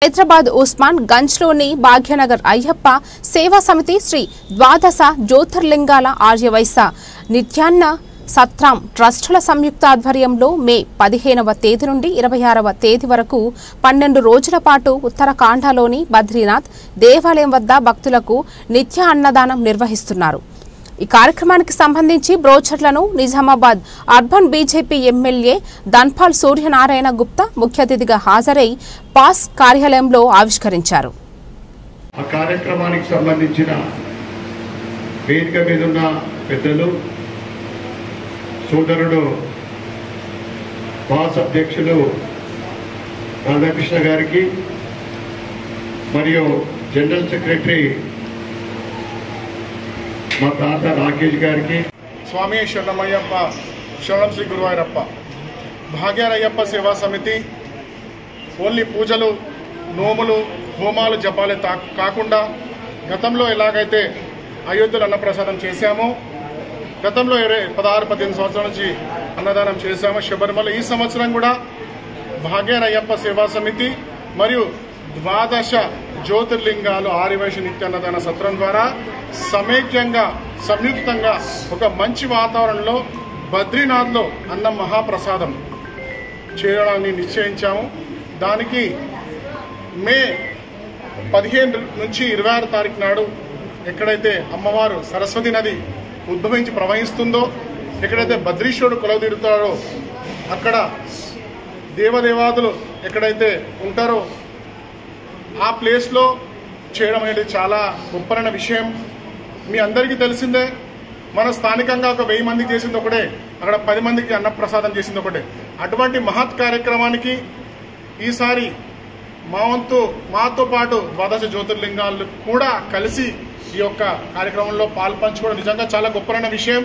హైదరాబాద్ ఉస్మాన్ గంజ్లోని భాగ్యనగర్ అయ్యప్ప సేవా సమితి శ్రీ ద్వాదశ జ్యోతిర్లింగాల ఆర్యవైశ్య నిత్యాన్న సత్రం ట్రస్టుల సంయుక్త ఆధ్వర్యంలో మే 15వ తేదీ నుండి 26వ తేదీ వరకు 12 రోజుల పాటు ఉత్తరాఖండ్లోని బద్రీనాథ్ దేవాలయం వద్ద భక్తులకు నిత్య అన్నదానం నిర్వహిస్తున్నారు। ఈ కార్యక్రమానికి సంబంధించి బ్రోచర్లను Nizamabad urban BJP MLA Dhanpal Suryanarayana Gupta ముఖ్య అతిథిగా హాజరై పాస్ కార్యాలయంలో ఆవిష్కరించారు। ఆ కార్యక్రమానికి సంబంధించిన వేదిక మీద ఉన్న పెద్దలు సోదరుడు పాస్ అధ్యక్షులు రాధాకృష్ణ గారికి మరియు జనరల్ సెక్రటరీ మా తాత రాకేష్ గారికి, స్వామి శరణమయ్యప్ప శరణం శ్రీ గురువాయూరప్ప భాగ్యనయ్యప్ప సేవా సమితి ఓన్లీ పూజలు నోములు హోమాలు జపాలే కాకుండా గతంలో ఎలాగైతే అయోధ్యలో అన్నప్రసాదం చేశామో, గతంలో 16-18 సంవత్సరాల నుంచి అన్నదానం చేశామో శబరిమల, ఈ సంవత్సరం కూడా భాగ్యనయ్యప్ప సేవా సమితి మరియు ద్వాదశ జ్యోతిర్లింగాలు ఆర్యవైశ్య నిత్య అన్నదాన సత్రం ద్వారా సమైక్యంగా సంయుక్తంగా ఒక మంచి వాతావరణంలో బద్రీనాథ్లో అన్న మహాప్రసాదం చేయడాన్ని నిశ్చయించాము। దానికి మే 15 నుంచి 26 తారీఖు నాడు ఎక్కడైతే అమ్మవారు సరస్వతి నది ఉద్భవించి ప్రవహిస్తుందో, ఎక్కడైతే బద్రీశ్వరుడు కొలవదీరుతాడో, అక్కడ దేవదేవాదులు ఎక్కడైతే ఉంటారో ఆ ప్లేస్లో చేయడం అనేది చాలా గొప్పైన విషయం। మీ అందరికీ తెలిసిందే, మన స్థానికంగా ఒక 1000 మందికి చేసింది ఒకటే, అక్కడ 10 మందికి అన్నప్రసాదం చేసింది ఒకటే। అటువంటి మహత్ కార్యక్రమానికి ఈసారి మాతో పాటు ద్వాదశ జ్యోతిర్లింగాలు కూడా కలిసి ఈ యొక్క కార్యక్రమంలో పాల్పంచుకోవడం నిజంగా చాలా గొప్పైన విషయం।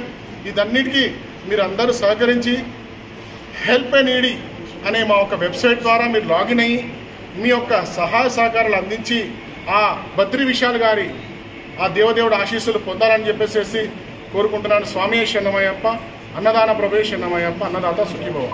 ఇదన్నిటికీ మీరు అందరూ సహకరించి హెల్ప్ అండ్ ఈడీ అనే మా ఒక వెబ్సైట్ ద్వారా మీరు లాగిన్ అయ్యి మీ యొక్క సహాయ సహకారాలు అందించి ఆ బద్రీ విశాల్ గారి ఆ దేవదేవుడు ఆశీస్సులు పొందాలని చెప్పేసి కోరుకుంటున్నాను। స్వామి శరణమయ్యప్ప, అన్నదాన ప్రభే శరణమయ్యప్ప, అన్నదాత సుఖీభవ।